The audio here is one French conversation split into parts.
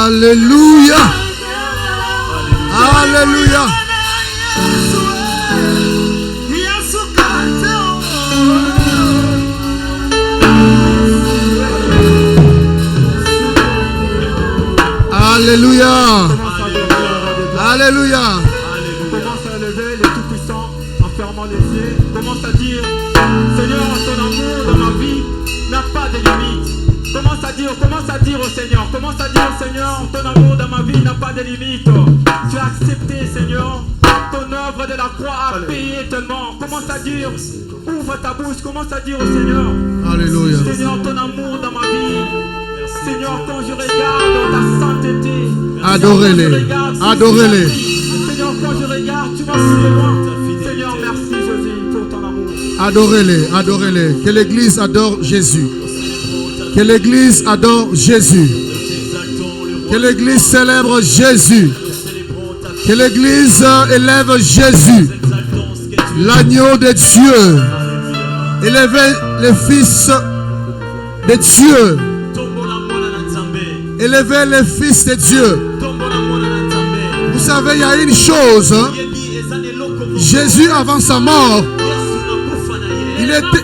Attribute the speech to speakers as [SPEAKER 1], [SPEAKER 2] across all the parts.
[SPEAKER 1] Alléluia. Alléluia. Alléluia. Alléluia.
[SPEAKER 2] Commence à lever les tout-puissants en fermant les yeux. Commence à dire, Seigneur, ton amour dans ma vie n'a pas de limite. Commence à dire au Seigneur, commence à dire au Seigneur, ton amour dans ma vie n'a pas de limite. Tu as accepté, Seigneur, ton œuvre de la croix a payé tellement. Commence à dire, ouvre ta bouche, commence à dire au Seigneur,
[SPEAKER 1] Alléluia.
[SPEAKER 2] Seigneur, ton amour dans ma vie. Seigneur, quand je regarde ta sainteté,
[SPEAKER 1] adorez-les, adorez-les.
[SPEAKER 2] Seigneur, quand je regarde, tu m'as si loin. Seigneur, merci Jésus pour ton amour.
[SPEAKER 1] Adorez-les, adorez-les. Que l'Église adore Jésus. Que l'Église adore Jésus. Que l'Église célèbre Jésus. Que l'Église élève Jésus. L'agneau de Dieu. Élevez le Fils de Dieu. Élevez le Fils de Dieu. Vous savez, il y a une chose. Jésus, avant sa mort, il était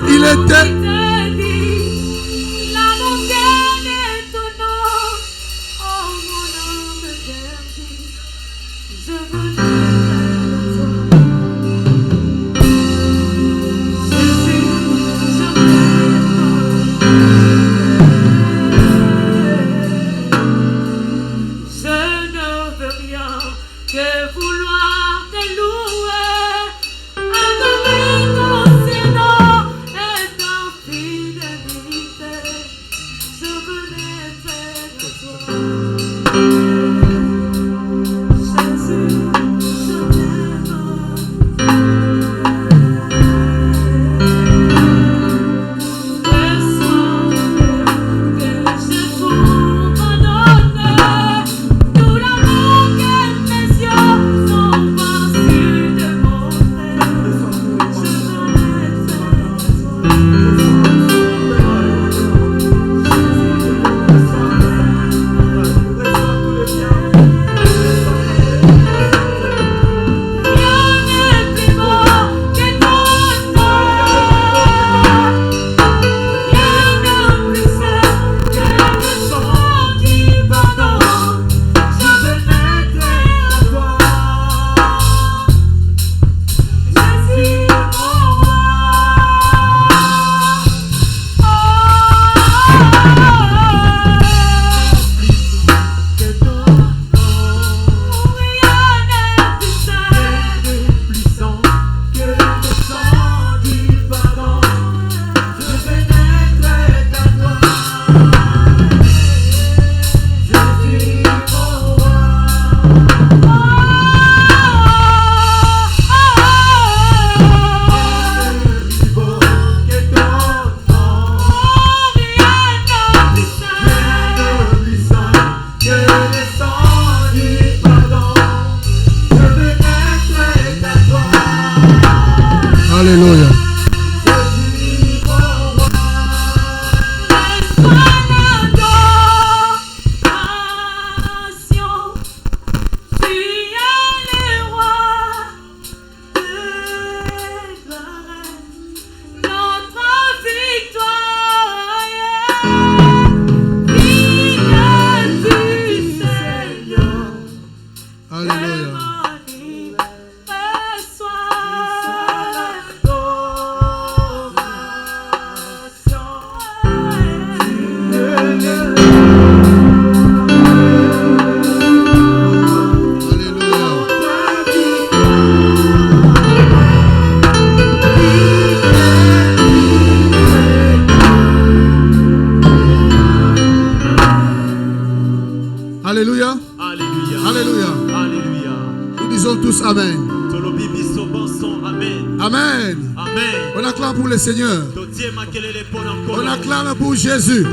[SPEAKER 1] acclame pour le Seigneur. On acclame pour Jésus.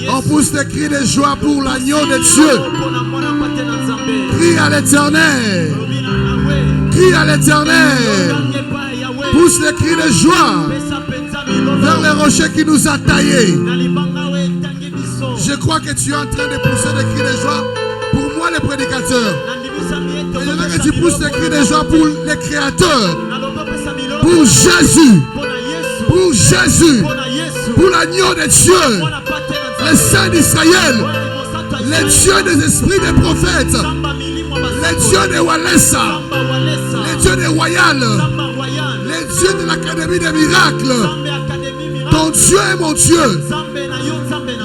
[SPEAKER 1] On pousse des cris de joie pour l'agneau de Dieu. Crie à l'Éternel. Crie à l'Éternel. Pousse les cris de joie vers les rochers qui nous a taillés. Je crois que tu es en train de pousser des cris de joie pour moi, le prédicateur. Et je veux que tu pousses des cris de joie pour les créateurs. Pour Jésus. Pour Jésus. Pour l'agneau de Dieu. Le Saint d'Israël. Le Dieu des esprits des prophètes. Le Dieu de Walesa. Le Dieu de Royal. Le Dieu de l'Académie des miracles. Ton Dieu est mon Dieu.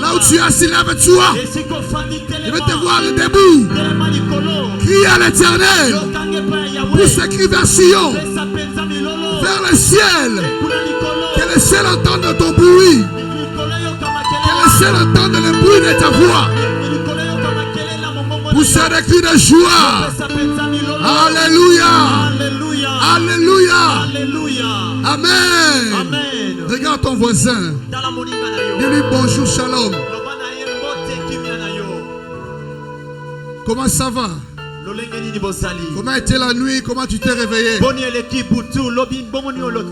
[SPEAKER 1] Là où tu es assis, lève-toi. Je vais te voir debout. Crie à l'Éternel. Pousse les cris vers Sion. Vers le ciel. Que le ciel entende ton bruit. Que le ciel entende le bruit de ta voix. Poussez des cris de joie. Alléluia. Alléluia. Amen. Regarde ton voisin. Dis-lui bonjour, shalom. Comment ça va? Comment était la nuit? Comment tu t'es réveillé?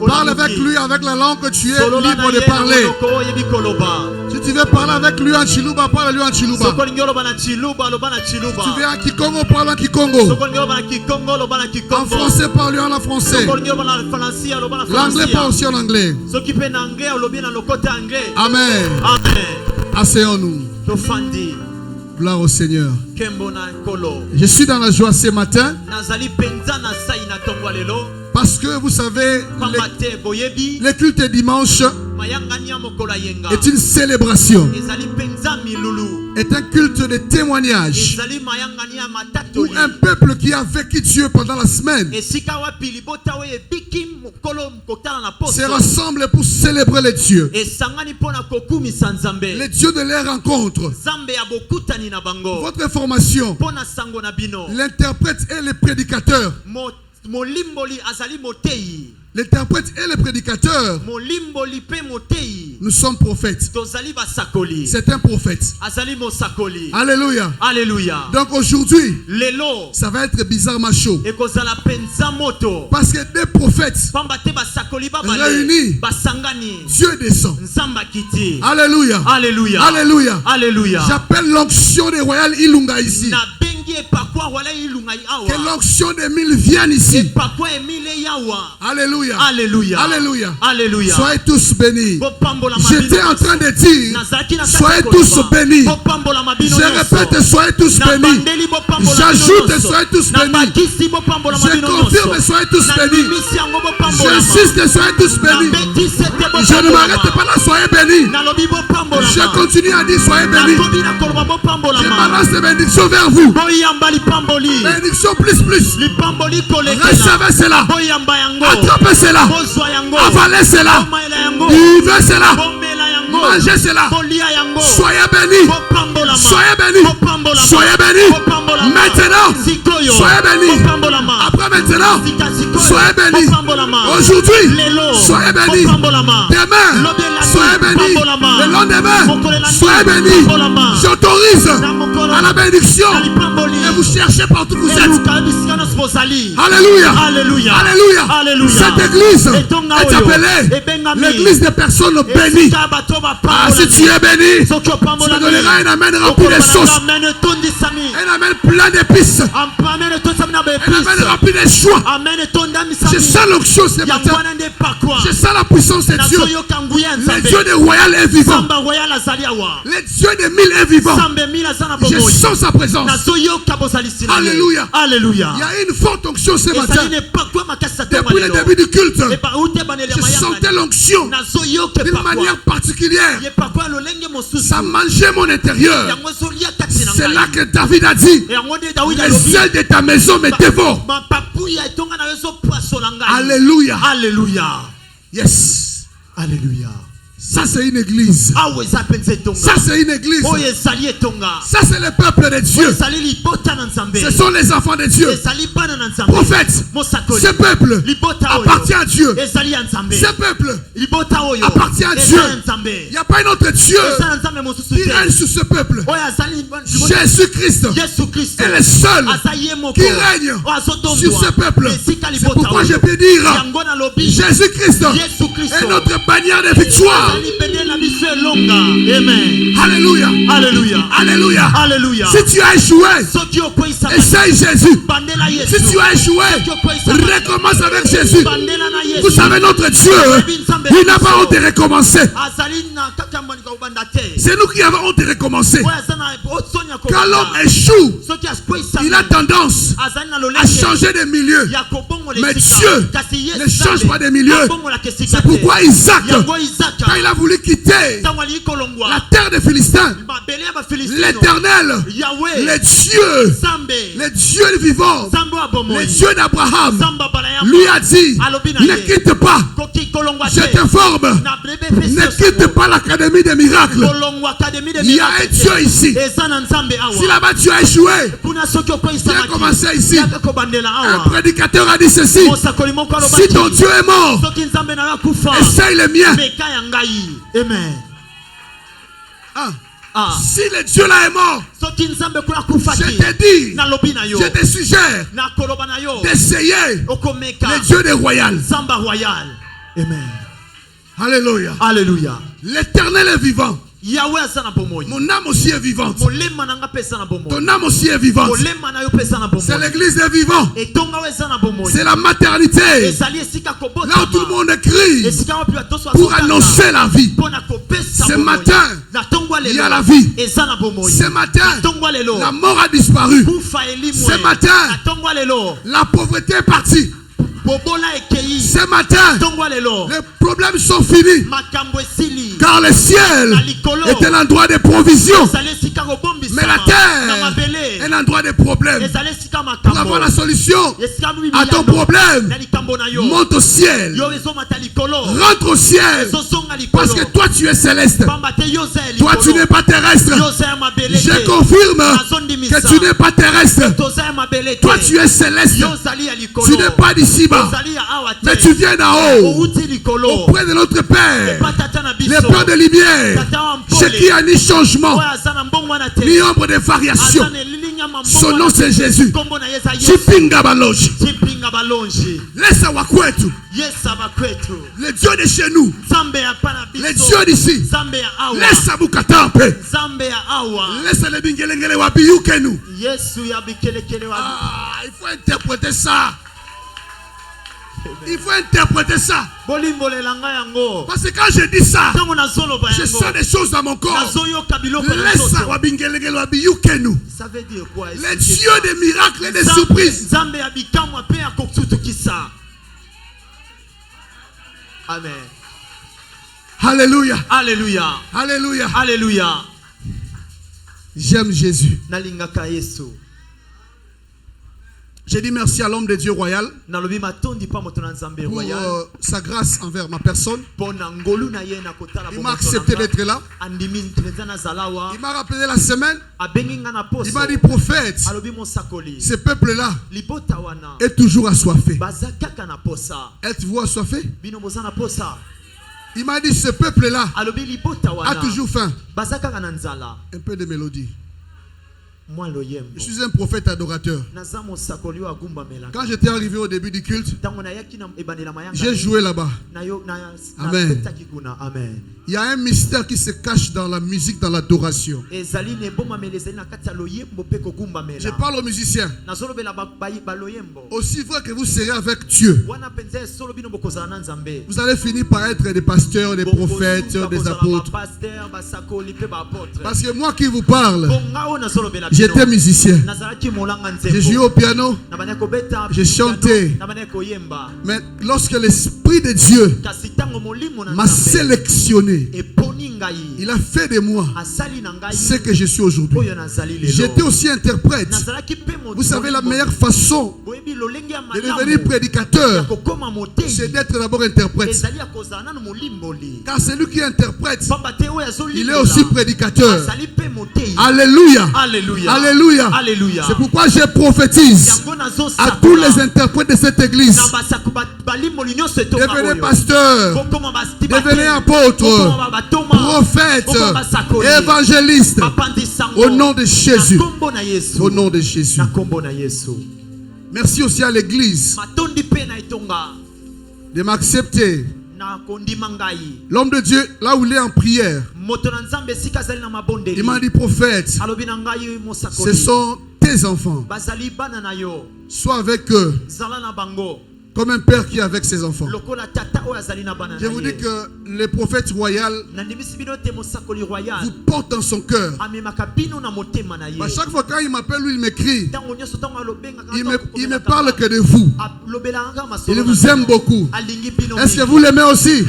[SPEAKER 1] Parle avec lui avec la langue que tu es libre de parler. Si tu veux parler avec lui en Chiluba, parle-lui en Chiluba. Si tu veux en Kikongo, parle en Kikongo. En français, parle-lui en français. L'anglais, parle aussi en anglais. Amen. Asseyons-nous. Gloire au Seigneur. Je suis dans la joie ce matin. Parce que vous savez, le culte dimanche est une célébration, est un culte de témoignage où un peuple qui a vécu Dieu pendant la semaine se rassemble pour célébrer les dieux, les dieux de leur rencontre. Votre information, l'interprète et le prédicateur. L'interprète et le prédicateur, nous sommes prophètes. C'est un prophète. Alléluia.
[SPEAKER 2] Alléluia.
[SPEAKER 1] Donc aujourd'hui, ça va être bizarre macho. Parce que des prophètes réunis, Dieu descend. Alléluia.
[SPEAKER 2] Alléluia.
[SPEAKER 1] Alléluia.
[SPEAKER 2] Alléluia.
[SPEAKER 1] J'appelle l'onction des Royal Ilunga ici. Que l'onction des 1000 vienne ici. Alléluia.
[SPEAKER 2] Alléluia.
[SPEAKER 1] Alléluia.
[SPEAKER 2] Alléluia.
[SPEAKER 1] Soyez tous bénis. J'étais en train de dire, soyez tous bénis. Je répète, soyez tous bénis. J'ajoute, soyez tous bénis. Je confirme, soyez tous bénis. J'insiste, soyez tous bénis. Je ne m'arrête pas là, soyez bénis. Je continue à dire, soyez bénis. Je balance des bénédictions vers vous. Bénédiction plus. Recevez cela. Attrapez cela. Avalez cela. Buvez cela. Mangez cela. Soyez bénis. Soyez bénis. Soyez bénis. Maintenant. Soyez bénis. Après maintenant. Soyez bénis. Aujourd'hui. Soyez bénis. Demain. Soyez bénis. Le lendemain. Soyez bénis. J'autorise à la bénédiction. Et vous cherchez partout où vous êtes. Alléluia.
[SPEAKER 2] Alléluia.
[SPEAKER 1] Alléluia.
[SPEAKER 2] Alléluia.
[SPEAKER 1] Cette église est appelée l'église des personnes bénies. Ah, si tu es béni, tu me donneras un amen rempli de sauce. Un amen plein d'épices. Un amen rempli de joie. Je sens l'onction ce matin. Je sens la puissance de Dieu. Le Dieu des royal est vivant. Le Dieu des 1000 est vivant. Je sens sa présence. Alléluia.
[SPEAKER 2] Alléluia.
[SPEAKER 1] Il y a une forte onction ce matin. Depuis le début du culte, je sentais l'onction d'une manière particulière. Ça mangeait mon intérieur. C'est là que David a dit, les ailes de ta maison me dévorent. Alléluia.
[SPEAKER 2] Alléluia.
[SPEAKER 1] Yes.
[SPEAKER 2] Alléluia.
[SPEAKER 1] Ça c'est une église. Ça c'est une église. Ça c'est le peuple de Dieu. Ce sont les enfants de Dieu. Prophète, ce peuple appartient à Dieu. Ce peuple appartient à Dieu. Il n'y a pas un autre Dieu qui règne sur ce peuple. Jésus-Christ est le seul qui règne sur ce peuple. C'est pourquoi je peux dire Jésus-Christ est notre bannière de victoire.
[SPEAKER 2] Amen.
[SPEAKER 1] Alléluia.
[SPEAKER 2] Alléluia.
[SPEAKER 1] Alléluia.
[SPEAKER 2] Alléluia.
[SPEAKER 1] Si tu as échoué, essaye Jésus. Si tu as échoué, recommence avec Jésus. Vous savez, notre Dieu, il n'a pas honte de recommencer. C'est nous qui avons honte de recommencer. Quand l'homme échoue, il a tendance à changer de milieu. Mais Dieu ne change pas de milieu. C'est pourquoi Isaac, quand il a voulu quitter la terre des Philistins, l'Éternel, le Dieu vivant, le Dieu d'Abraham, lui a dit, ne quitte pas, je te forme, ne quitte pas l'académie des miracles. Il y a un Dieu ici. Si là-bas tu as échoué, viens commencer ici. Un prédicateur a dit ceci: si ton Dieu est mort, essaye le mien.
[SPEAKER 2] Amen.
[SPEAKER 1] Si le Dieu là est mort, je te dis, je te suggère d'essayer le Dieu des royales.
[SPEAKER 2] Amen.
[SPEAKER 1] Alléluia.
[SPEAKER 2] Alléluia.
[SPEAKER 1] L'Éternel est vivant. Mon âme aussi est vivante. Ton âme aussi est vivante. C'est l'église des vivants. C'est la maternité. Là où tout le monde crie pour annoncer la vie. Ce matin, il y a la vie. Ce matin, la mort a disparu. Ce matin, la pauvreté est partie. Ce matin, les problèmes sont finis. Car le ciel est un endroit de provision. Mais la terre est un endroit de problème. Pour avoir la solution à ton problème, monte au ciel. Rentre au ciel. Parce que toi tu es céleste. Toi tu n'es pas terrestre. Je confirme que tu n'es pas terrestre. Toi tu es céleste. Tu n'es pas d'ici-bas. Mais tu viens d'en haut, auprès de notre Père, le Père de lumière, chez qui il n'y a ni changement, ni ombre de variation. Son nom c'est Jésus. Chipinga Balonji. Laisse Wakwetu. Le Dieu de chez nous. Le Dieu d'ici. Laisse Abukatampe. Laisse le Bingelengele Wabiyukenu. Il faut interpréter ça. Il faut interpréter ça. Parce que quand je dis ça, je sens des choses dans mon corps. Ça veut dire quoi? Le Dieu des miracles et des surprises. Amen. Alléluia.
[SPEAKER 2] Alléluia.
[SPEAKER 1] Alléluia.
[SPEAKER 2] Alléluia.
[SPEAKER 1] J'aime Jésus. J'ai dit merci à l'homme de Dieu royal pour sa grâce envers ma personne. Il m'a accepté d'être là. Il m'a rappelé la semaine. Il m'a dit prophète, ce peuple-là est toujours assoiffé. Êtes-vous assoiffé? Il m'a dit ce peuple-là a toujours faim. Un peu de mélodie. Je suis un prophète adorateur. Quand j'étais arrivé au début du culte, j'ai joué là-bas. Amen. Il y a un mystère qui se cache dans la musique, dans l'adoration. Je parle aux musiciens. Aussi vrai que vous serez avec Dieu, vous allez finir par être des pasteurs, des prophètes, des apôtres. Parce que moi qui vous parle, j'étais musicien. J'ai joué au piano. J'ai chanté. Mais lorsque l'Esprit de Dieu m'a sélectionné, Il a fait de moi ce que je suis aujourd'hui. J'étais aussi interprète. Vous savez, la meilleure façon de devenir prédicateur, c'est d'être d'abord interprète. Car celui qui interprète, il est aussi prédicateur. Alléluia. Alléluia. Alléluia. C'est pourquoi je prophétise à tous les interprètes de cette église. Devenez pasteur, devenez apôtre, prophète, évangéliste. Au nom de Jésus. Au nom de Jésus. Merci aussi à l'église de m'accepter. L'homme de Dieu, là où il est en prière, il m'a dit, prophète, ce sont tes enfants. Sois avec eux comme un père qui est avec ses enfants. Je vous dis que le prophète royal vous porte dans son cœur. À chaque fois quand il m'appelle, lui il m'écrit. Il me parle que de vous. Il vous aime beaucoup. Est-ce que vous l'aimez aussi?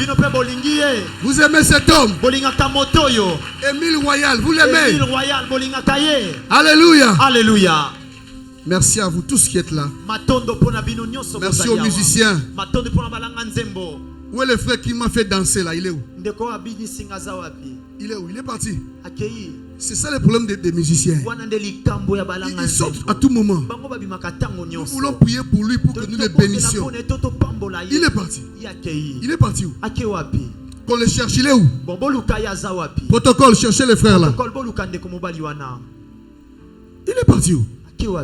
[SPEAKER 1] Vous aimez cet homme? Émile Royal, vous l'aimez? Alléluia. Alléluia. Merci à vous tous qui êtes là. Merci aux musiciens. Où est le frère qui m'a fait danser là? Il est où? Il est où? Il est parti. C'est ça le problème des musiciens. Ils sortent à tout moment. Nous voulons prier pour lui pour que nous le bénissions. Il est parti. Il est parti où? Qu'on le cherche, il est où? Protocole, cherchez les frères là. Il est parti où? Où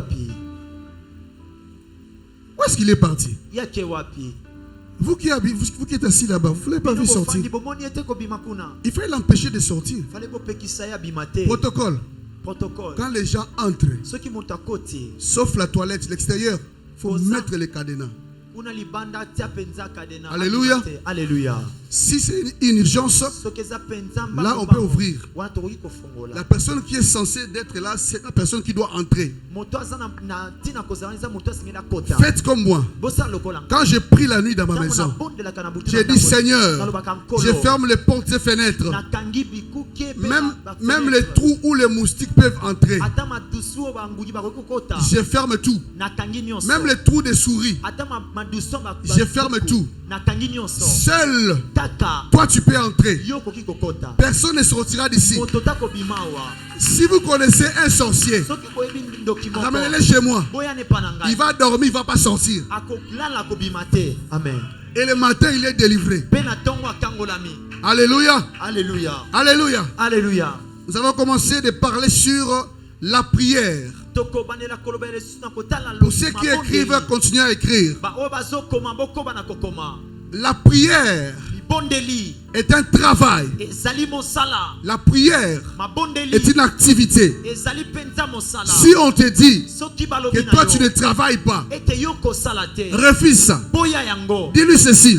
[SPEAKER 1] est-ce qu'il est parti? Vous qui êtes assis là-bas, vous ne l'avez pas vu sortir. Il fallait l'empêcher de sortir. Protocole. Quand les gens entrent, sauf la toilette, l'extérieur, il faut mettre les cadenas. Alléluia. Alléluia. Si c'est une urgence, là on peut ouvrir. La personne qui est censée être là, c'est la personne qui doit entrer. Faites comme moi. Quand j'ai pris la nuit dans ma maison, j'ai dit, Seigneur, je ferme les portes et fenêtres. Même les trous où les moustiques peuvent entrer, je ferme tout. Même les trous des souris, je ferme tout. Seul toi tu peux entrer. Personne ne sortira d'ici. Si vous connaissez un sorcier, ramenez-le chez moi. Il va dormir, il ne va pas sortir. Amen. Et le matin il est délivré. Alléluia. Alléluia. Alléluia. Alléluia. Nous allons commencer de parler sur la prière. Pour ceux qui écrivent, continuez à écrire. La prière est un travail. La prière est une activité. Si on te dit que toi tu ne travailles pas, refuse ça. Dis-lui ceci: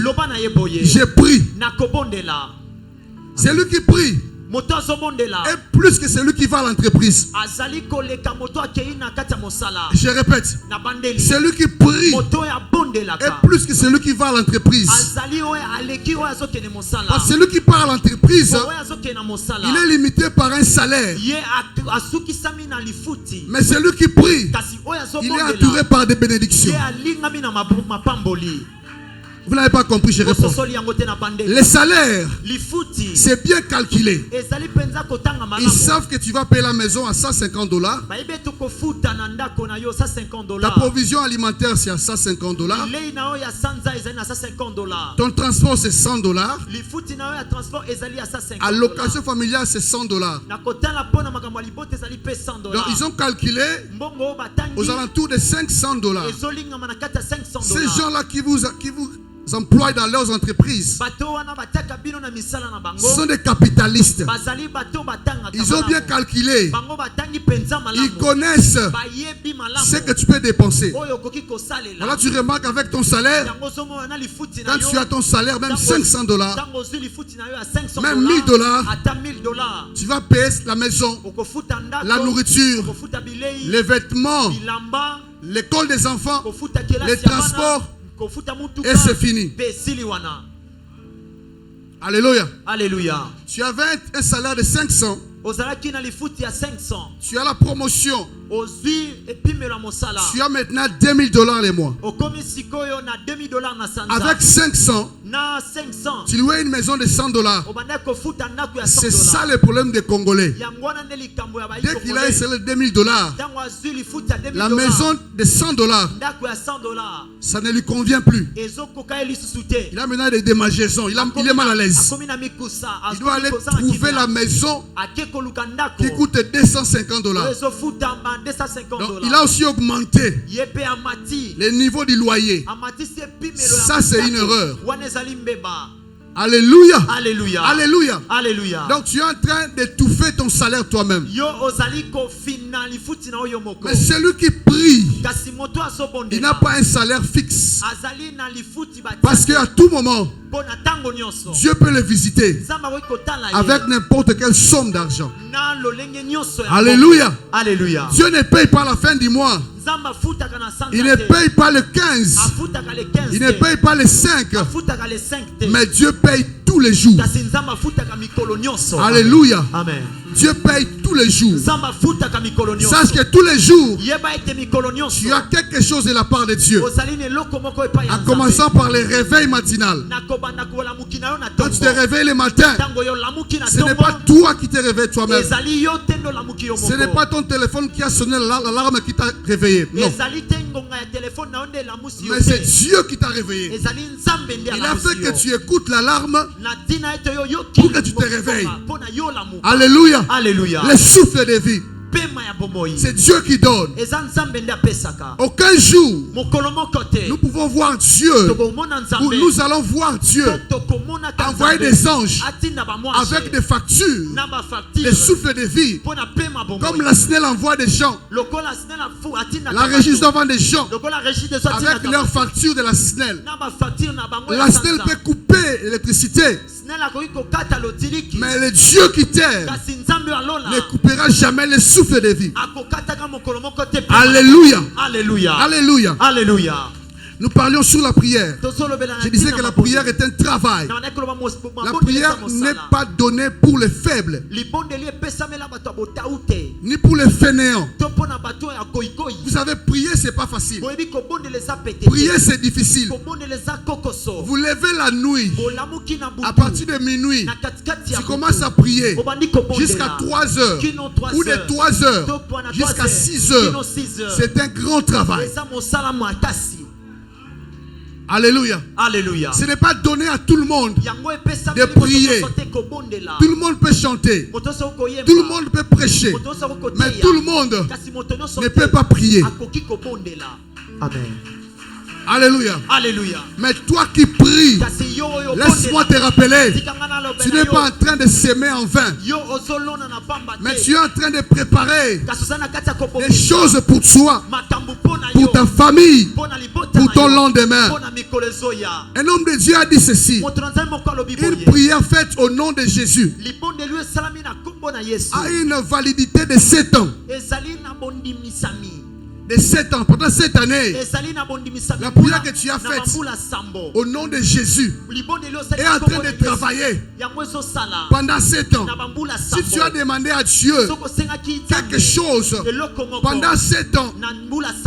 [SPEAKER 1] j'ai pris. C'est lui qui prie et plus que celui qui va à l'entreprise. Je répète, celui qui prie et plus que celui qui va à l'entreprise. Parce que celui qui part à l'entreprise, il est limité par un salaire. Mais celui qui prie, il est entouré par des bénédictions. Vous n'avez pas compris, je réponds. Les salaires, c'est bien calculé. Ils savent que tu vas payer la maison à $150. Ta provision alimentaire, c'est à $150. Ton transport, c'est $100. À l'occasion familiale, c'est $100. Donc, ils ont calculé aux alentours de $500. Ces gens-là qui vous emploient dans leurs entreprises sont des capitalistes. Ils ont bien calculé. Ils connaissent ce que tu peux dépenser. Voilà, tu remarques avec ton salaire, quand tu as ton salaire, même $500, même $1000, tu vas payer la maison, la nourriture, les vêtements, l'école des enfants, les transports. Et c'est fini. Alléluia.
[SPEAKER 2] Alléluia.
[SPEAKER 1] Tu avais un salaire de 500. Tu as la promotion. Tu as maintenant $2000 les mois. Avec 500, tu louais une maison de $100. C'est ça le problème des Congolais. Dès qu'il a un salaire de $2000, la maison de $100, ça ne lui convient plus. Il a maintenant des démangeaisons. Il est mal à l'aise. Il doit aller trouver la maison qui coûte $250. Donc, il a aussi augmenté les niveaux du loyer. Ça, c'est une erreur. Alléluia.
[SPEAKER 2] Alléluia.
[SPEAKER 1] Alléluia.
[SPEAKER 2] Alléluia.
[SPEAKER 1] Donc tu es en train d'étouffer ton salaire toi-même. Mais celui qui prie, il n'a pas un salaire fixe. Parce qu'à tout moment, Dieu peut le visiter avec n'importe quelle somme d'argent. Alléluia.
[SPEAKER 2] Alléluia.
[SPEAKER 1] Dieu ne paye pas la fin du mois. Il ne paye pas le 15. Il ne paye pas le 5. Mais Dieu paye tous les jours. Alléluia.
[SPEAKER 2] Amen.
[SPEAKER 1] Dieu paye tous les jours. Sache que tous les jours, tu as quelque chose de la part de Dieu. En commençant par les réveils matinaux. Quand tu te réveilles le matin, ce n'est pas toi qui te réveilles toi-même. Ce n'est pas ton téléphone qui a sonné l'alarme qui t'a réveillé. Non. Mais c'est Dieu qui t'a réveillé. Il a fait que tu écoutes l'alarme pour que tu te réveilles. Alléluia.
[SPEAKER 2] Alléluia.
[SPEAKER 1] Le souffle de vie, c'est Dieu qui donne. Aucun jour nous pouvons voir Dieu, où nous allons voir Dieu envoyer des anges avec des factures, des souffles de vie, comme la SNEL envoie des gens. La régie doit vendre des gens avec leurs factures de la SNEL. La SNEL peut couper l'électricité, mais le Dieu qui t'aime ne coupera jamais les souffles de vie. Alléluia.
[SPEAKER 2] Alléluia.
[SPEAKER 1] Alléluia.
[SPEAKER 2] Alléluia.
[SPEAKER 1] Nous parlions sur la prière. Je disais que la prière est un travail. La prière n'est pas donnée pour les faibles, ni pour les fainéants. Vous savez, prier, c'est pas facile. Prier, c'est difficile. Vous levez la nuit, à partir de minuit, tu commences à prier jusqu'à 3 heures, ou de 3 heures jusqu'à 6 heures. C'est un grand travail. Alléluia.
[SPEAKER 2] Alléluia.
[SPEAKER 1] Ce n'est pas donné à tout le monde de prier. Tout le monde peut chanter. Tout le monde peut prêcher. Mais tout le monde ne peut pas prier.
[SPEAKER 2] Amen.
[SPEAKER 1] Alléluia.
[SPEAKER 2] Alléluia.
[SPEAKER 1] Mais toi qui pries, laisse-moi te rappeler, tu n'es pas en train de s'aimer en vain. Mais tu es en train de préparer des choses pour toi, pour ta famille, pour ton lendemain. Un homme de Dieu a dit ceci: une prière faite au nom de Jésus a une validité de 7 ans. De 7 ans, pendant cette année, la prière que tu as faite au nom de Jésus est en train de travailler pendant 7 ans. Si tu as demandé à Dieu quelque chose pendant 7 ans,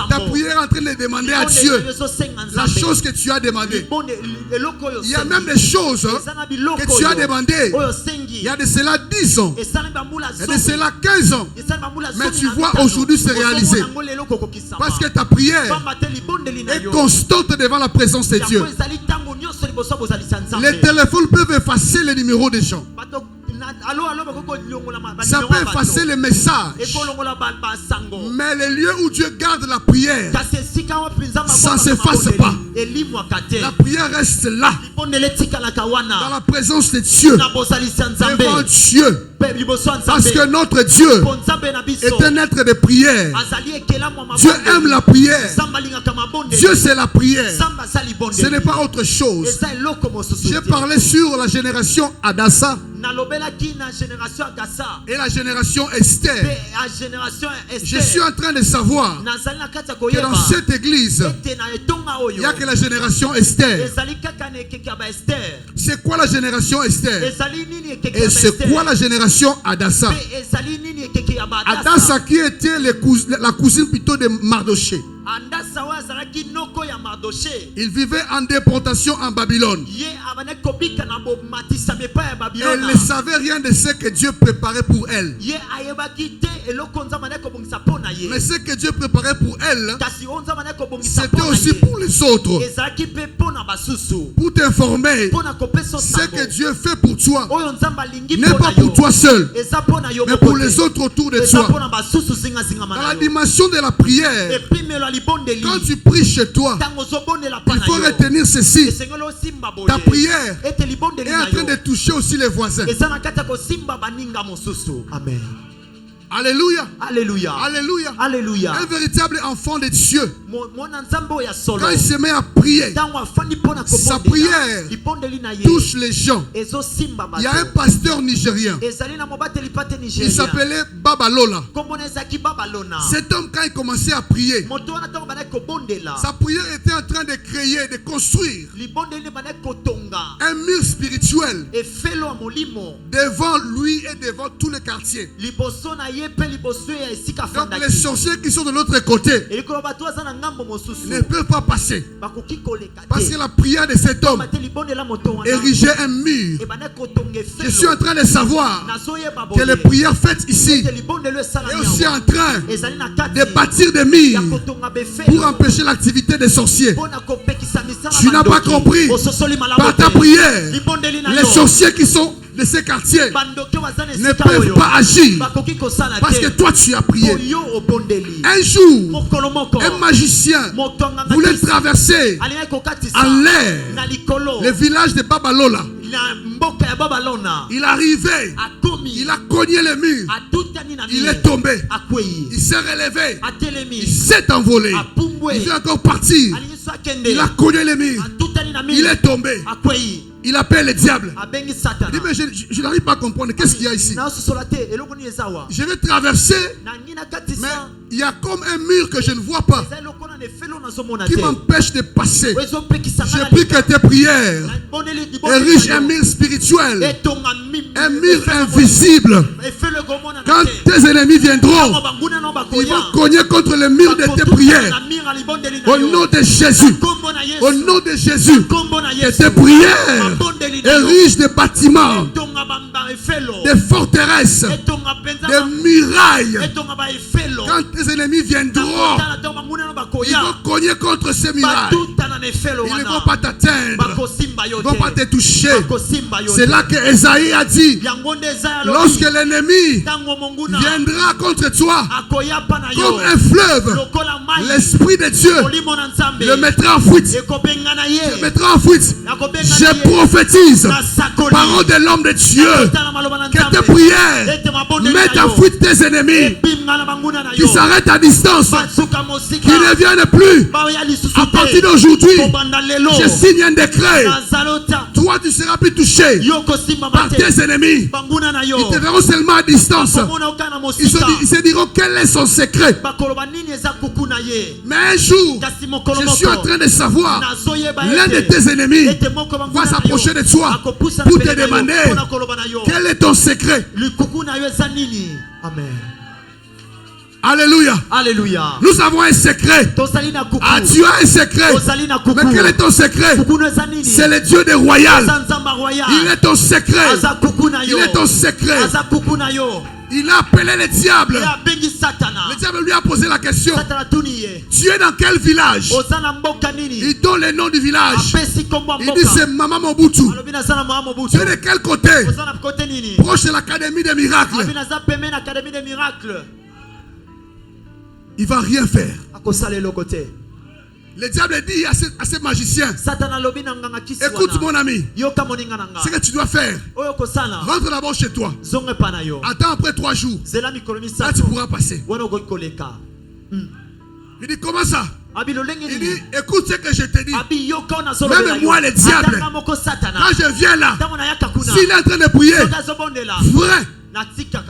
[SPEAKER 1] ta prière est en train de demander à Dieu la chose que tu as demandé. Il y a même des choses que tu as demandées il y a de cela 10 ans, il y a de cela 15 ans, mais tu vois aujourd'hui se réaliser. Parce que ta prière est constante devant la présence de Dieu. Les téléphones peuvent effacer les numéros des gens. Ça peut effacer les messages. Mais les lieux où Dieu garde la prière, ça ne s'efface pas. La prière reste là, dans la présence de Dieu, devant Dieu. Parce que notre Dieu est un être de prière. Dieu aime la prière. Dieu c'est la prière. Ce n'est pas autre chose. J'ai parlé sur la génération Adassa. et la génération Esther. Je suis en train de savoir que dans cette église, il n'y a que la génération Esther. C'est quoi la génération Esther? Et c'est quoi la génération Adassa? Adassa qui était la cousine plutôt de Mardoché. Il vivait en déportation en Babylone. Elle ne savait rien de ce que Dieu préparait pour elle. Mais ce que Dieu préparait pour elle, c'était aussi pour les autres. Pour t'informer, ce que Dieu fait pour toi n'est pas pour toi seul, mais pour les autres autour de toi. Dans la dimension de la prière, quand tu pries chez toi, il faut retenir ceci. Ta prière est en train de toucher aussi les voisins.
[SPEAKER 2] Amen.
[SPEAKER 1] Alléluia.
[SPEAKER 2] Alléluia.
[SPEAKER 1] Alléluia.
[SPEAKER 2] Alléluia.
[SPEAKER 1] Un véritable enfant de Dieu, quand il se met à prier, sa prière touche les gens. Il y a un pasteur nigérien, il s'appelait Babalola. Cet homme, quand il commençait à prier, sa prière était en train de créer, de construire un mur spirituel devant lui et devant tout le quartier. Donc les sorciers qui sont de l'autre côté ne peuvent pas passer, parce que la prière de cet homme érigeait un mur. Je suis en train de savoir que les prières faites ici est aussi en train de bâtir des murs pour empêcher l'activité des sorciers. Tu n'as pas compris. Par ta prière, les sorciers qui sont de ces quartiers ne peuvent pas agir, parce que toi tu as prié. Un jour, un magicien voulait traverser en l'air le village de Babalola. Il arrivait, il a cogné le mur, il est tombé, il s'est relevé, il s'est envolé, il veut encore partir, il a cogné le mur, il est tombé. Il appelle le diable. Il dit, mais je n'arrive pas à comprendre. Qu'est-ce qu'il y a ici? Je vais traverser, mais il y a comme un mur que je ne vois pas qui m'empêche de passer. J'ai pris que tes prières érigent un mur spirituel, un mur invisible. Quand tes ennemis viendront, ils vont cogner contre le mur de tes prières. Au nom de Jésus, au nom de Jésus, que tes prières érigent des bâtiments, des forteresses, des murailles. Quand tes ennemis viendront, ils vont cogner contre ces murailles. Ils ne vont pas t'atteindre, ils ne vont pas te toucher. C'est là que Esaïe a dit, lorsque l'ennemi viendra contre toi comme un fleuve, l'Esprit de Dieu le mettra en fuite. Le mettra en fuite. Je prophétise, parole de l'homme de Dieu, que tes prières mettent en fuite tes ennemis, qui s'arrêtent à distance, qui ne viennent plus. À partir d'aujourd'hui, je signe un décret. Toi, tu seras plus touché par tes ennemis. Ils te verront seulement à distance. Ils se diront quel est son secret. Mais un jour, je suis en train de savoir, l'un de tes ennemis va s'approcher de toi pour te demander quel est ton secret.
[SPEAKER 2] Amen.
[SPEAKER 1] Alléluia.
[SPEAKER 2] Alléluia.
[SPEAKER 1] Nous avons un secret. Ah, tu as un secret. Mais quel est ton secret? C'est le Dieu des royales. Il est ton secret. Il est ton secret. Il a appelé le diable. Le diable lui a posé la question. Tu es dans quel village? Il donne le nom du village. Il dit c'est Mama Mobutu. Tu es de quel côté? Proche de l'académie des miracles. Il ne va rien faire. Le diable dit à ce magicien, écoute mon ami, ce que tu dois faire, rentre d'abord chez toi. Attends après 3 jours. Là tu pourras passer. Il dit comment ça? Il dit, écoute ce que je te dis. Même moi, le diable, quand je viens là, s'il est en train de prier, vrai,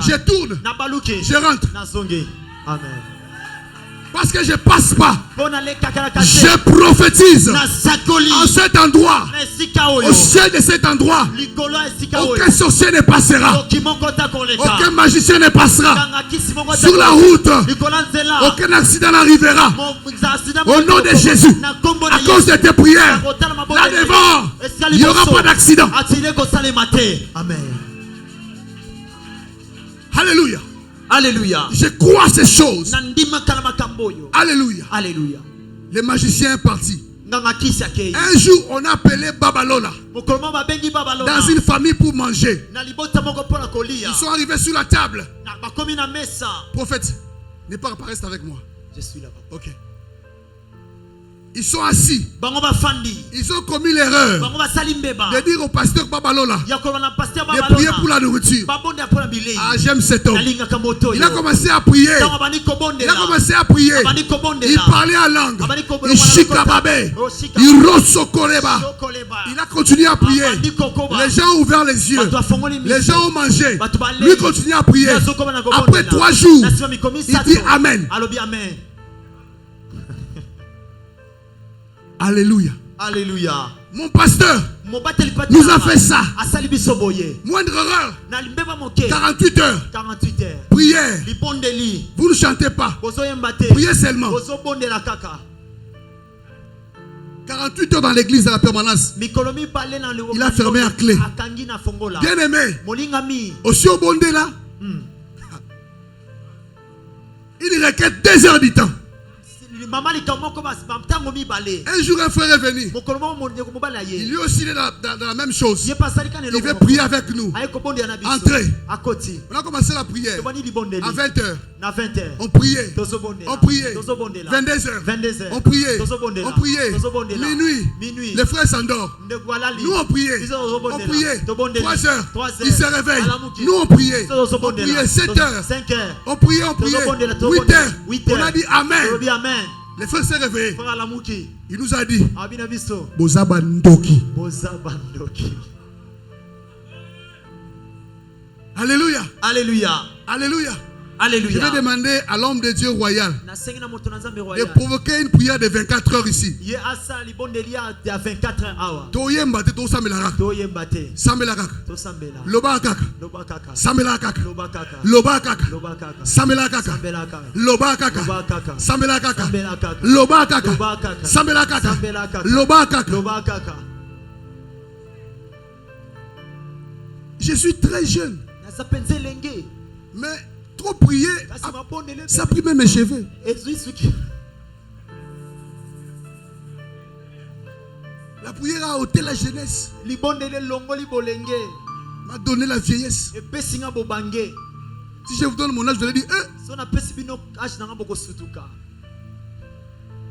[SPEAKER 1] je tourne, je rentre.
[SPEAKER 2] Amen.
[SPEAKER 1] Parce que je passe pas. Je prophétise en cet endroit. Au sein de cet endroit, aucun sorcier ne passera. Aucun magicien ne passera. Sur la route, aucun accident n'arrivera. Au nom de Jésus, à cause de tes prières, là devant, il n'y aura pas d'accident.
[SPEAKER 2] Amen.
[SPEAKER 1] Alléluia.
[SPEAKER 2] Alléluia.
[SPEAKER 1] Je crois à ces choses. Alléluia.
[SPEAKER 2] Alléluia.
[SPEAKER 1] Le magicien est parti. Un jour, on a appelé Babalola dans une famille pour manger. Ils sont arrivés sur la table. Prophète, reste avec moi.
[SPEAKER 2] Je suis là.
[SPEAKER 1] Ok. Ils sont assis. Ils ont commis l'erreur de dire au pasteur Babalola de prier pour la nourriture. Ah, j'aime cet homme. Il a commencé à prier. Il parlait en langue. Il chikababe. Il rosokoreba. Il a continué à prier. Les gens ont ouvert les yeux. Les gens ont mangé. Lui continue à prier. Après 3 jours, il dit Amen. Alléluia.
[SPEAKER 2] Alléluia.
[SPEAKER 1] Mon pasteur nous a fait ça. Moindre erreur. 48 heures. Prière. Vous ne chantez pas. Priez seulement. 48 heures dans l'église de la permanence. Il a fermé à clé. Bien aimé. Aussi au bondé là. Il requiert 2 heures du temps. Un jour, un frère est venu. Il lui aussi est dans la même chose. Il veut prier avec nous. Entrez. On a commencé la prière à 20h. On priait. 22h. On priait. Minuit. Les frères s'endorment. Nous on priait. 3h. Il se réveille. Nous on priait. 7h. On priait. 8h. On a dit Amen. Les frères s'est réveillé. Il nous a dit Bozabandoki. Alléluia.
[SPEAKER 2] Alléluia.
[SPEAKER 1] Alléluia.
[SPEAKER 2] Alléluia.
[SPEAKER 1] Je vais demander à l'homme de Dieu royal de provoquer une prière de 24 heures ici. Toyemba te to samelaka. Samelaka. Lobaka. Samelaka. Lobaka. Samelaka. Lobaka. Samelaka. Lobaka. Samelaka. Lobaka. Je suis très jeune. Mais trop prier, ça a pris même mes cheveux. La prière a ôté la jeunesse, m'a donné la vieillesse. Si je vous donne mon âge, je vais dire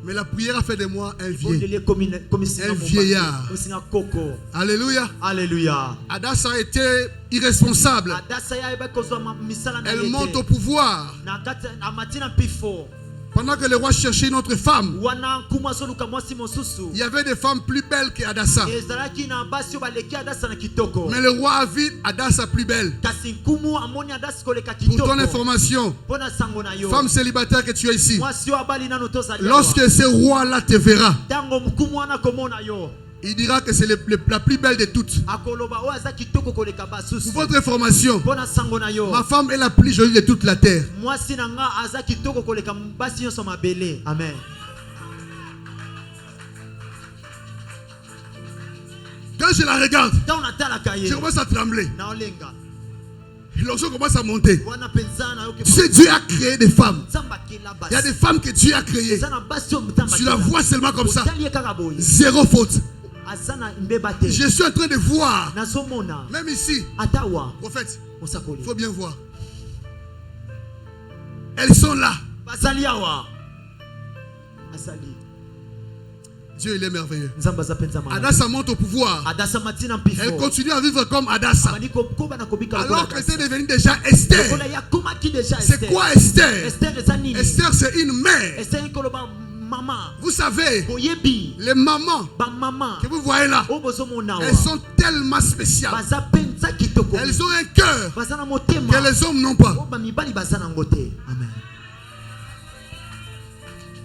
[SPEAKER 1] mais la prière a fait de moi un vieillard. Alléluia.
[SPEAKER 2] Alléluia.
[SPEAKER 1] Adassa a été irresponsable. Elle monte au pouvoir. Pendant que le roi cherchait une autre femme, il y avait des femmes plus belles qu'Adassa. Mais le roi a vu Adassa plus belle. Pour ton information, femme célibataire que tu es ici, lorsque ce roi-là te verra, il dira que c'est la plus belle de toutes. Pour votre information, ma femme est la plus jolie de toute la terre.
[SPEAKER 2] Amen.
[SPEAKER 1] Quand je la regarde, je commence à trembler. L'onction commence à monter. Tu sais, Dieu a créé des femmes. Il y a des femmes que Dieu a créées. Tu la vois seulement comme ça. Zéro faute. Je suis en train de voir. Même ici, prophète, il faut bien voir. Elles sont là. Dieu, il est merveilleux. Adassa monte au pouvoir. Elle continue à vivre comme Adassa. Alors qu'elle était devenue déjà Esther. C'est quoi Esther? Esther, c'est une mère. Vous savez, les mamans que vous voyez là, elles sont tellement spéciales. Elles ont un cœur que les hommes n'ont pas.
[SPEAKER 2] Amen.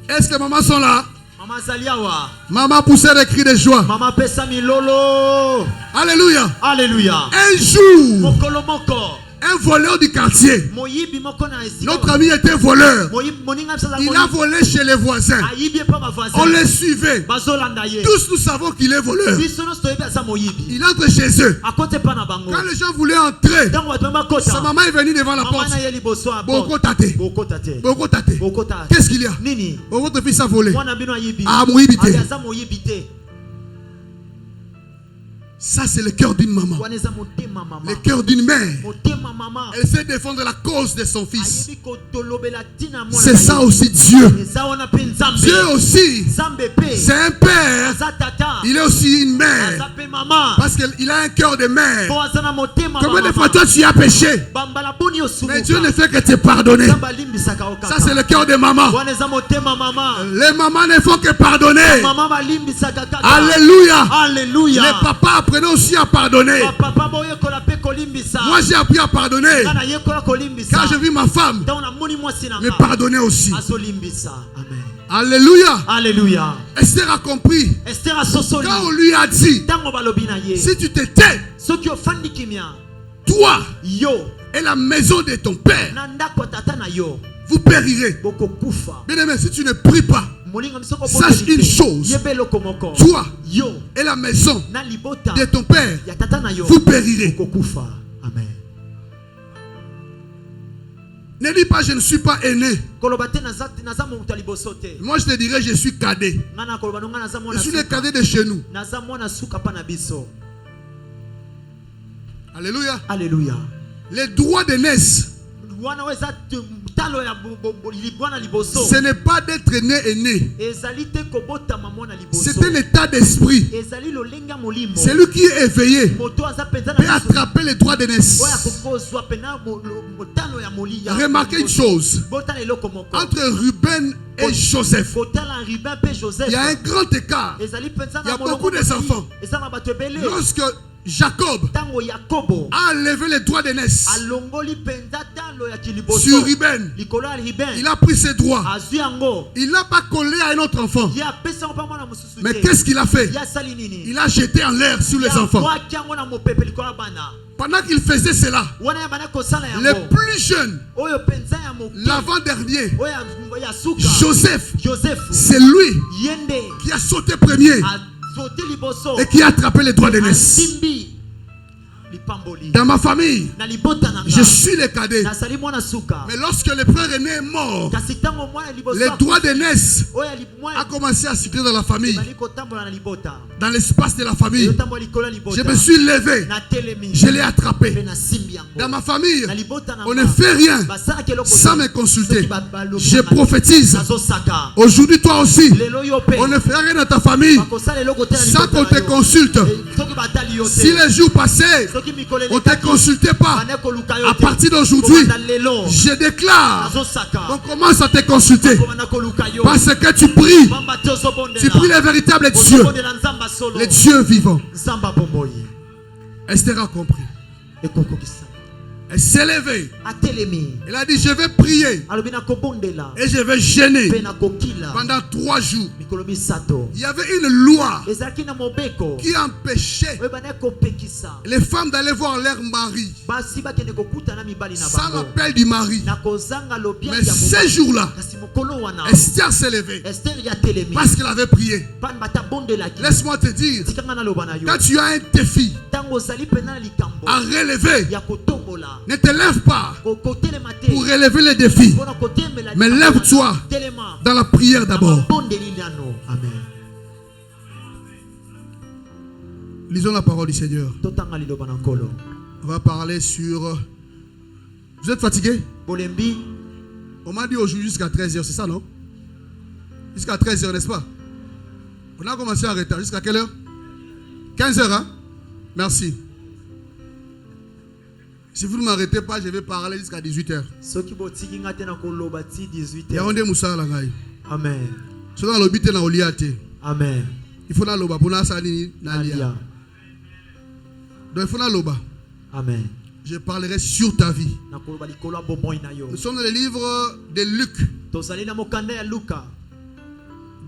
[SPEAKER 1] Est-ce que les mamans sont là? Maman poussait des cris de joie. Alléluia.
[SPEAKER 2] Alléluia.
[SPEAKER 1] Un jour, un voleur du quartier, notre ami était voleur. Il a volé chez les voisins. On les suivait. Tous nous savons qu'il est voleur. Il entre chez eux. Quand les gens voulaient entrer, sa maman est venue devant la porte. Boko tate. Qu'est-ce qu'il y a? Votre fils a volé. Ah, Moïbité. Ça, c'est le cœur d'une maman. Le cœur d'une mère. Elle sait défendre la cause de son fils. C'est ça aussi Dieu. Dieu aussi, c'est un père. Il est aussi une mère. Parce qu'il a un cœur de mère. Combien de fois toi tu as péché, mais Dieu ne fait que te pardonner. Ça, c'est le cœur de maman. Les mamans ne font que pardonner. Alléluia.
[SPEAKER 2] Alléluia.
[SPEAKER 1] Les papas apprennent aussi à pardonner. Moi j'ai appris à pardonner. Quand je vis ma femme me pardonner aussi.
[SPEAKER 2] Amen.
[SPEAKER 1] Alléluia.
[SPEAKER 2] Alléluia.
[SPEAKER 1] Esther a compris. Quand on lui a dit, si tu te tais, toi et la maison de ton père, vous périrez. Bien aimé, si tu ne pries pas, sache une chose, toi et la maison de ton père, vous périrez.
[SPEAKER 2] Amen.
[SPEAKER 1] Ne dis pas je ne suis pas aîné. Moi je te dirais je suis cadet. Je suis le cadet de chez nous. Alléluia.
[SPEAKER 2] Alléluia.
[SPEAKER 1] Les droits d'aînesse, ce n'est pas d'être né et né. C'est un état d'esprit. Celui qui est éveillé peut attraper les droits d'aînesse. Remarquez une chose. Entre Ruben et Joseph, il y a un grand écart. Il y a beaucoup d'enfants. Lorsque Jacob a levé les droits d'aînesse sur Ruben, il a pris ses droits. Il n'a pas collé à un autre enfant. Mais qu'est-ce qu'il a fait? Il a jeté en l'air sur les enfants. Pendant qu'il faisait cela, le plus jeune, l'avant-dernier, Joseph, c'est lui qui a sauté premier et qui a attrapé les droits d'aînesse. Dans ma famille, je suis le cadet. Mais lorsque le frère aîné est mort, les droits d'aînesse a commencé à circuler dans la famille, dans l'espace de la famille. Je me suis levé, je l'ai attrapé. Dans ma famille, on ne fait rien sans me consulter. Je prophétise. Aujourd'hui, toi aussi, on ne fait rien dans ta famille sans qu'on te consulte. Si les jours passaient, on ne te consultait pas, à partir d'aujourd'hui, je déclare qu'on commence à te consulter. Parce que tu pries le véritable Dieu, le Dieu vivant. Esther a compris. Elle s'est levée. Elle a dit je vais prier et je vais jeûner pendant 3 jours. Il y avait une loi qui empêchait les femmes d'aller voir leur mari sans l'appel du mari. Mais ces jours-là, Esther s'est levée parce qu'elle avait prié. Laisse-moi te dire, quand tu as un défi à relever, ne te lève pas pour relever les défis, mais lève-toi dans la prière d'abord.
[SPEAKER 2] Amen.
[SPEAKER 1] Lisons la parole du Seigneur. On va parler sur... Vous êtes fatigué? On m'a dit aujourd'hui jusqu'à 13h, c'est ça non? Jusqu'à 13h, n'est-ce pas? On a commencé à retard. Jusqu'à quelle heure? 15h, hein? Merci. Si vous ne m'arrêtez pas, je vais parler jusqu'à 18h.
[SPEAKER 2] Amen. Amen.
[SPEAKER 1] Il faut loba pour nalia. Donc il faut loba.
[SPEAKER 2] Amen.
[SPEAKER 1] Je parlerai sur ta vie. Nous sommes dans le livre de Luc.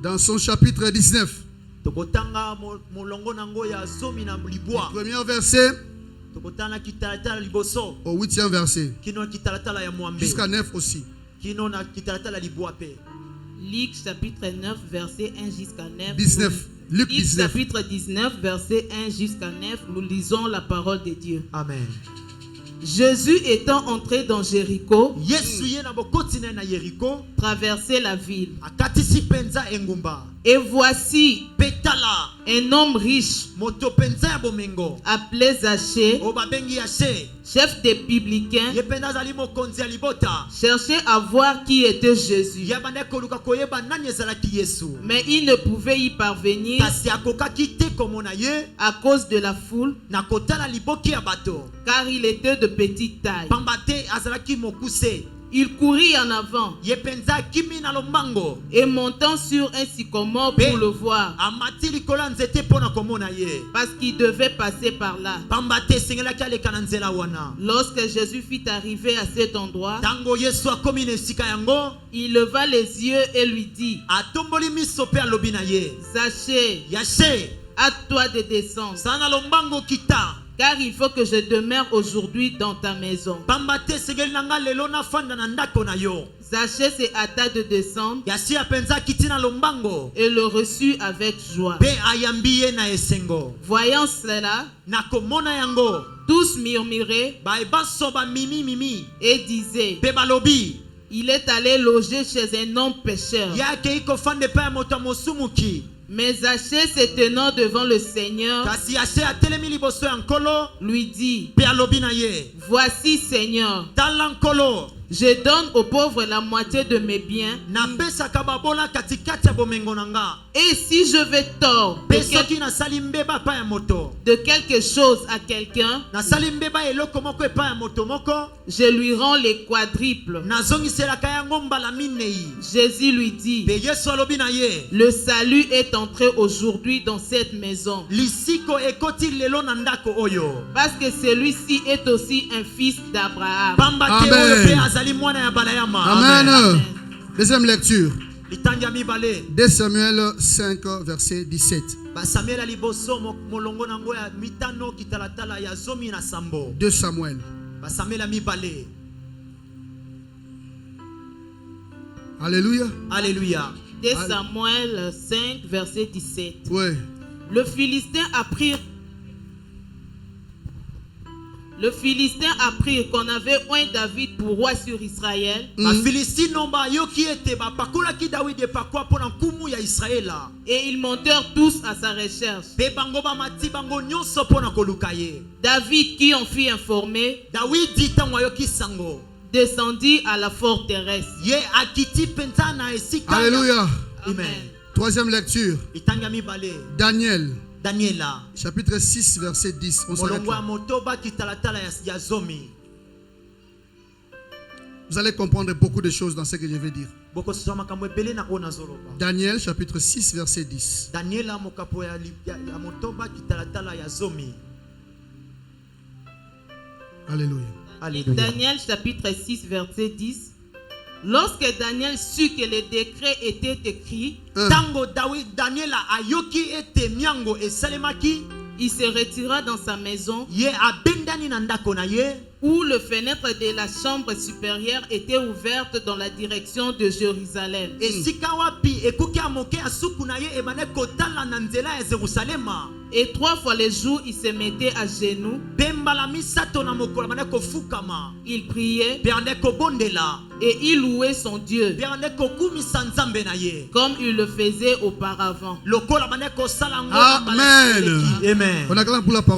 [SPEAKER 1] Dans son chapitre 19. Le premier verset au 8e verset. Jusqu'à 9 aussi.
[SPEAKER 3] Luc chapitre 9 verset 1 jusqu'à 9.
[SPEAKER 1] 19. Luc 19.
[SPEAKER 3] Chapitre 19 verset 1 jusqu'à 9. Nous lisons la parole de Dieu.
[SPEAKER 2] Amen.
[SPEAKER 3] Jésus étant entré dans Jéricho, traversait la ville. Et voici un homme riche appelé Zachée, chef des publicains, cherchait à voir qui était Jésus. Mais il ne pouvait y parvenir à cause de la foule, car il était de petite taille. Il courut en avant et montant sur un sycomore pour le voir, parce qu'il devait passer par là. Lorsque Jésus fut arrivé à cet endroit, il leva les yeux et lui dit: Zachée, hâte-toi de descendre, car il faut que je demeure aujourd'hui dans ta maison. Zachée se hâta de descendre et le reçut avec joie. Voyant cela, tous murmuraient et disaient: il est allé loger chez un homme pécheur. Mais Zachée, se tenant devant le Seigneur, lui dit: voici, Seigneur, je donne aux pauvres la moitié de mes biens. Et si je vais tort de quelque chose à quelqu'un, je lui rends les quadruples. Jésus lui dit: le salut est entré aujourd'hui dans cette maison, parce que celui-ci est aussi un fils d'Abraham.
[SPEAKER 1] Amen. Amen. Deuxième lecture. 2 Samuel 5 verset 17. 2 Samuel. Alléluia.
[SPEAKER 2] Alléluia.
[SPEAKER 3] 2 Samuel 5 verset 17.
[SPEAKER 1] Ouais.
[SPEAKER 3] Le Philistin apprit qu'on avait oint David pour roi sur Israël. Et ils montèrent tous à sa recherche. David, qui en fut informé, descendit à la forteresse.
[SPEAKER 1] Alléluia.
[SPEAKER 3] Amen.
[SPEAKER 1] Troisième lecture. Daniel.
[SPEAKER 2] Daniela.
[SPEAKER 1] Chapitre 6 verset 10. Vous allez comprendre beaucoup de choses dans ce que je vais dire. Daniel chapitre 6 verset 10. Alléluia.
[SPEAKER 2] Alléluia.
[SPEAKER 3] Daniel chapitre 6 verset 10. Lorsque Daniel sut que le décret était écrit, il se retira dans sa maison, où les fenêtres de la chambre supérieure étaient ouvertes dans la direction de Jérusalem. Et 3 fois le jour, il se mettait à genoux. Il priait et il louait son Dieu comme il le faisait auparavant.
[SPEAKER 1] Amen.
[SPEAKER 2] Amen.
[SPEAKER 1] On acclame pour la parole.